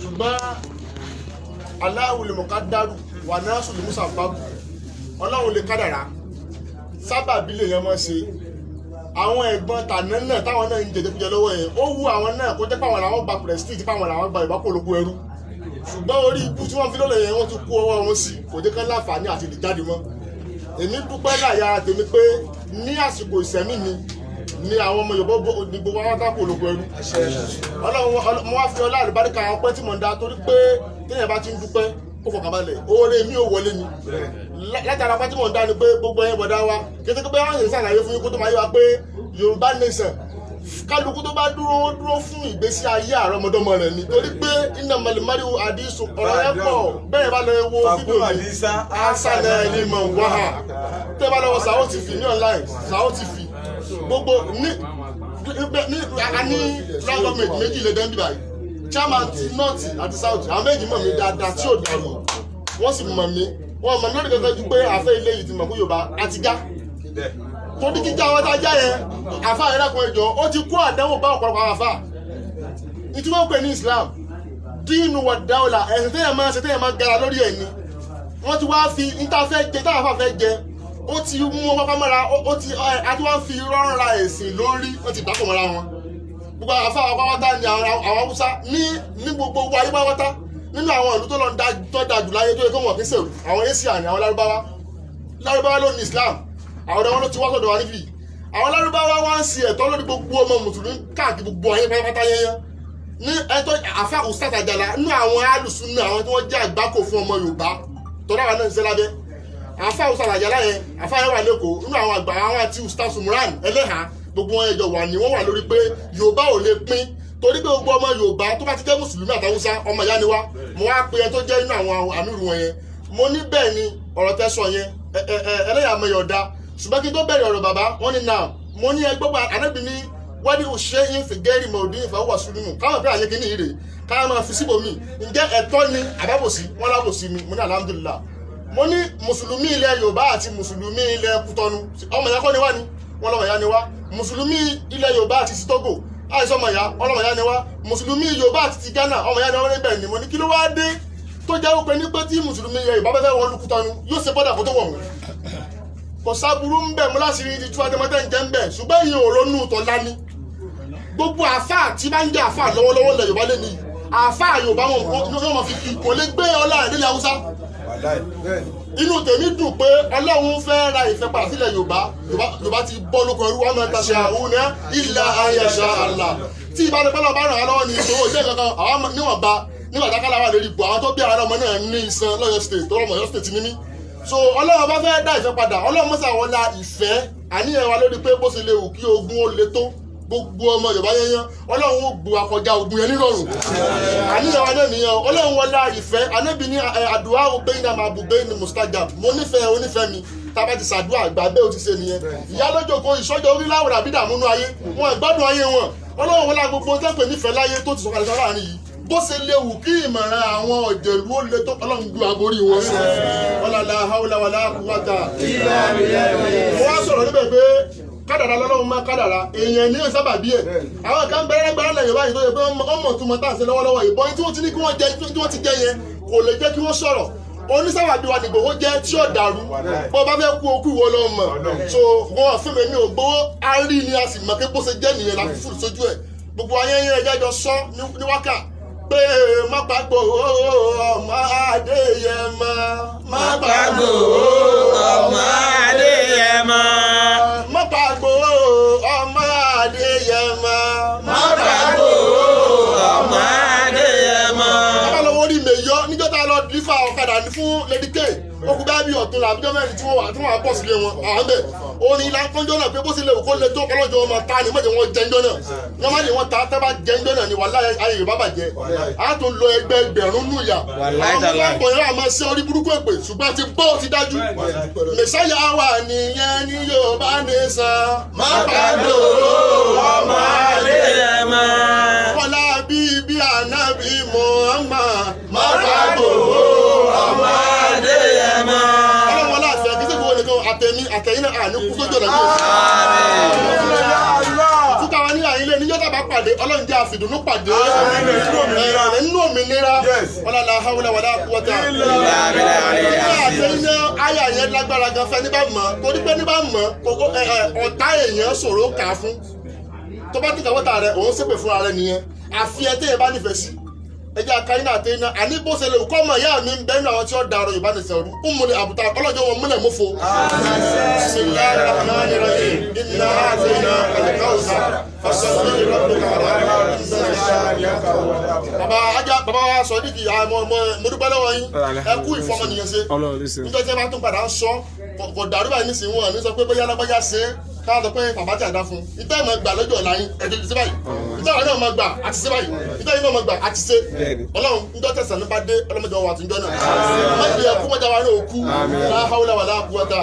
ṣùgbọ́n Allahu lil muqaddaru wa nasu lil musabbab Ọlọ́run lè kádàrá sábàbí lè yẹn mọ́ ṣe àwọn ẹ̀gbọ́n tàná náà táwọn náà ń jẹjẹkújẹ lọ́wọ́ yẹn ó wù àwọn náà kó jẹ́ pé àwọn làwọn gba prestige pé àwọn làwọn gba ìbákòlókù ẹrú ṣùgbọ́n orí ibú tí wọ́n fi lọ́lẹ̀ yẹn wọ́n tún kó ọwọ́ wọn sí kò jẹ́ kán láǹfààní àti lè jáde mọ́ èmi dúpẹ́ láyà tèmi pé ní àsìkò ìsẹ̀mí mi ni àwọn ọmọ Yorùbá ní gbogbo wọn dákò olóko ẹrú Ọlọ́run mo wá fi ọlá àlùbáríkà ọpẹ́ tí mo ń dá torí pé téèyàn bá ti ń dúpẹ́ ó fọkàn balẹ̀ oore mi ò wọlé ni látara pé tí mo ń dá ni pé gbogbo ẹ̀yin bọ̀dá wa kété pé wọ́n yẹn ṣàlàyé fún yín kó tó máa yé wa pé Yorùbá nation kálukú tó bá dúró fún ìgbésí ayé àrọmọdọ́mọ rẹ̀ ni torí pé iná mọ̀lẹ́mọ́rí àdìsùn ọ̀rọ̀ ẹ̀ pọ̀ bẹ́ẹ̀ bá lọ wo fídíò mi asana ẹni mọ̀ wáhà tẹ́ bá lọ́wọ́ Sao TV ní online Sao TV gbogbo ní gọ́ọ̀mẹ̀ntì méjì lè dẹ́ndì báyìí chairman ti north àti south àwọn méjì mọ̀ mí dáadáa tí ò dàrú wọ́n sì mọ̀ mí wọ́n mọ̀ lórí kankan ju pé àfẹ́ ilé yìí ti mọ̀ fún Yorùbá àti já torí kíjà wọn tá já yẹn àfa yẹn lákùn ẹjọ ó ti kó àdánwò bá ọ̀pọ̀lọpọ̀ àwọn àfa ìtí wọ́n pè ní Islam dínú wà dáwọ́là ẹ̀sìn téèyàn máa ṣe téèyàn máa gara lórí ẹ̀ ni wọ́n ti wá fi ìtafẹ́ jẹ táwọn àfa fẹ́ jẹ ó ti mú wọn pápá mọ́ra ó ti àti wọ́n fi rọrùn ra ẹ̀sìn lórí wọ́n ti dákọ̀ mọ́ra wọn gbogbo àwọn àfa àwọn pátá ni àwọn Haúsá ní gbogbo wáyé pátá nínú àwọn ìlú tó lọ tó dájú láyé tó yẹ kó wọ́n kí sèrò àwọn Asia ni àwọn Lárúbáwá ló ní Islam àwọn ọ̀dọ́ wọn ló ti wá sọ̀dọ̀ wa níbí àwọn Lárúbáwá wá ń ṣe ẹ̀tọ́ lórí gbogbo ọmọ mùsùlùmí káàkiri gbogbo ayé pátápátá yẹn ní ẹ̀tọ́ àfa Ustaz Àjàlá nínú àwọn alùsùnà àwọn tí wọ́n jẹ́ àgbákò fún ọmọ Yorùbá tọ́lá wa náà ń ṣe lábẹ́ àfa Ustaz Àjàlá yẹn àfa yẹn wà lẹ́kọ̀ọ́ nínú àwọn àgbà àwọn àti Ustaz Umran Ẹlẹ́hà gbogbo wọn ẹjọ wà ní wọ́n wà lórí pé Yorùbá ò lè pín torí pé gbogbo ọmọ Yorùbá tó bá ti jẹ́ mùsùlùmí àtàwùsá ọmọ ìyá ni wá mo wá pe ẹ tó jẹ́ inú àwọn àmírù wọn yẹn mo ní bẹ́ẹ̀ ni ọ̀rọ̀ tẹ́ sọ yẹn ẹlẹ́yàmẹ̀yọ̀ ọ̀dà ṣùgbọ́n kí tó bẹ̀rẹ̀ ọ̀rọ̀ bàbá wọ́n ní náà mo ní ẹgbẹ́ gba ànábì ní wádìí òṣìṣẹ́ yín fi gẹ́rì mọ̀ọ́dí ìfowópamọ́ sùnmù káwọn fẹ́ àyè kìíní rè káwọn máa fi síbòmí ǹjẹ́ ẹ̀tọ́ ni àbábòsí wọn lábòsí mi mo ní alhamdulillah mo ní mùsùlùmí ilẹ̀ Yorùbá àti mùsùlùmí ilẹ̀ Kútọ́nù ọmọ ìyá kọ́ ni wá ni wọ́n lọ́mọ ìyá ni wá mùsùlùmí ilẹ̀ Yorùbá àti ti Togo àìsàn ọmọ ìyá ọlọ́mọ ìyá ni wá mùsùlùmí Yorùbá àti ti Ghana ọmọ ìyá ni wọ́n níbẹ̀ ni mo ní kí ló wá dé tó jẹ́ wípé ní pé tí mùsùlùmí ilẹ̀ Yorùbá fẹ́ wọ́n lu Kútọ́nù yóò ṣe bọ́dà kó tó wọ̀ wọ́n kò sábúrú ń bẹ̀ mú láṣìírí ti tú adémọ́tẹ́ ń jẹ́ ń bẹ̀ ṣùgbọ́n ìyẹn ò ronú tọ́ lání gbogbo àfáà tí bá ń jẹ́ àfáà lọ́wọ́lọ́wọ́ ilẹ̀ Yorùbá lé ní àfáà Yorùbá wọn yóò máa fi kí kò lè gbé ọlá ìdílé Haúsá inú tèmi dùn pé Ọlọ́run fẹ́ ra ìfẹ́ padà sílẹ̀ Yorùbá ti bọ́ lóko ẹrú wọn mẹ́ta ṣe àwọn ilà ayẹṣẹ àlà tí ìbánipẹ́lẹ̀ bá ràn án lọ́wọ́ ní ìṣòro ìjẹ́ kankan àwọn níwọ̀nba nígbà tákàlà wà lórí ipò àwọn tó bí àwọn ọmọ náà ní ìsan lọ́yọ̀ state tó rọmọ Ọ̀yọ́ state ní mí so Ọlọ́run bá fẹ́ dá ìfẹ́ padà Ọlọ́run mọ́sà wọlá ìfẹ́ àníyàn wa lórí pé bó ṣe lè wù kí ogun ó le tó gbogbo ọmọ Yorùbá yẹn Ọlọ́run ó gbọ́ akọjá ogun yẹn nírọ̀rùn àníyàn wa náà nìyẹn Ọlọ́run wọlá ìfẹ́ anábì ní àdúrà obìnrin náà máa bù bẹ́ẹ̀ ni mustajab mo nífẹ̀ẹ́ onífẹ̀ẹ́ mi tábà ti ṣàdúrà àgbà bẹ́ẹ̀ ó ti ṣe nìyẹn ìyá lójókòó ìṣọ́jọ́ oríláwọ̀ àbí dààmúnú ayé wọn ìgbádùn ayé wọn Ọlọ́run wọlá gbogbo tẹ́pẹ̀ nífẹ̀ẹ́ láyé tó ti sọ̀kalẹ̀ sọ́ra àárín yìí bó ṣe léwu kí ìmọ̀ràn àwọn òjèlú ó le tó Ọlọ́run gbé agorí wọn sí ọlọ́lá haúlá wàlá kúwàtà mo wá sọ̀rọ̀ níbẹ̀ pé kádàrá lọ́lọ́run máa kádàrá èèyàn ní sábà bí ẹ̀ àwọn kan bẹ̀rẹ̀ gbára lẹ́yìn báyìí tó yẹ pé ọmọ tó mọ tá à ń ṣe lọ́wọ́lọ́wọ́ ìbọn tí wọ́n ti ní kí wọ́n jẹ tí wọ́n ti jẹ yẹn kò lè jẹ́ kí wọ́n sọ̀rọ̀ onísábàbí wa nìgbò ó jẹ́ tí ó dàrú bó bá fẹ́ kú okú ìwọ lọ́wọ́ mọ̀ so wọn fún mi ní ògbówó á rí ni a sì mọ̀ pé bó ṣe jẹ́ nìyẹn láti fún sójú ẹ̀ gbogbo ayẹyẹ ẹ̀jẹ̀ jọ sọ ní wákà pé má gbàgbó ọmọ Adéyẹmọ má gbàgbó ọmọ Adéyẹmọ má gbàgbó ọmọ Adéyẹmọ má gbàgbó ọmọ Adéyẹmọ. Abálọ́wọ́ rí mèyọ́ níjọ́ tá a lọ dífà ọ̀kadà fún Lady K ó kú bá bí ọ̀tún làbíjọ́ mẹ́rin tí wọ́n wà pọ̀ sílé wọn àwọn bẹ̀ orin ilá kọ́njọ́ náà pé bó ṣe lè kó lè tó ọlọ́jọ́ wọn máa ta ni mọ̀jẹ̀ wọn jẹ́njọ́ náà wọ́n má lè wọ́n ta tábà jẹ́njọ́ náà ni wàhálà ayé Yorùbá bàjẹ́ a tún lo ẹgbẹ̀rún nù yà àwọn ọmọ yẹn wà máa ṣe orí burúkú èpè ṣùgbọ́n ti bọ́ ti dájú mẹ̀sáyà wà nìyẹn ní Yorùbá nìsan má gbàgbó ọmọ Adéyẹmọ wọlá bíbí ànábì Muhammad má gbàgbó ọmọ Adéyẹmọ. Ọlọ́run wọlé àfẹ́ kí sẹ́gun wọlé kan àtẹ̀yìn náà àní kú sójú ọ̀nà yóò. Fúkà wa ní àyílẹ̀ níjọ́ tàbá pàdé Ọlọ́run jẹ́ àfìdùnnú pàdé nínú òmìnira òmìnira wala la hawla wala quwwata àtẹ̀yìn àyà yẹn lágbára gan fẹ́ níbà mọ́ torí pé níbà mọ́ ọ̀tá èèyàn ṣòro kà á fún tó bá ti kàwọ́tà rẹ̀ òun ṣépè fún ara rẹ̀ nìyẹn àfi ẹ téèyàn bá nífẹ̀ẹ́ sí ẹjẹ́ akáyínà àtẹ̀yìn àní bó ṣe lè kọ́ ọmọ ìyá mi ń bẹ́ẹ̀ náà àwọn tí ó darọ̀ ìbánisẹ̀ ọdún ń múlẹ̀ àbùtà ọlọ́jọ́ wọn múlẹ̀ mọ́fo. bismillahir rahmanir rahim inna a'tainaka al-kawthar fasalli li rabbika wanhar. bàbá wa sọ dídì àmọ́ mo dúpẹ́ lọ́wọ́ yín ẹ kú ìfọmọnìyàn ṣe níjọ́ tí ẹ bá tún padà sọ kò dàrú báyìí nísìnyí wọn ní sọ pé bóyá lágbájá ṣe káàdọ pé bàbá tí a dá fún ìtẹ́ ìmọ̀ gbà lọ́jọ́ ọ̀la yín ẹ̀jẹ̀ ti ṣe báyìí ìtẹ́ ìwà náà máa gbà àti ṣe báyìí ìtẹ́ ìwà náà máa gbà àti ṣe ọlọ́run ńjọ́ tẹ̀sán nípa dé ọlọ́mọdé wa àtúnjọ́ náà ọmọdé ẹkú mọ́jà wa náà kú la hawla wala quwwata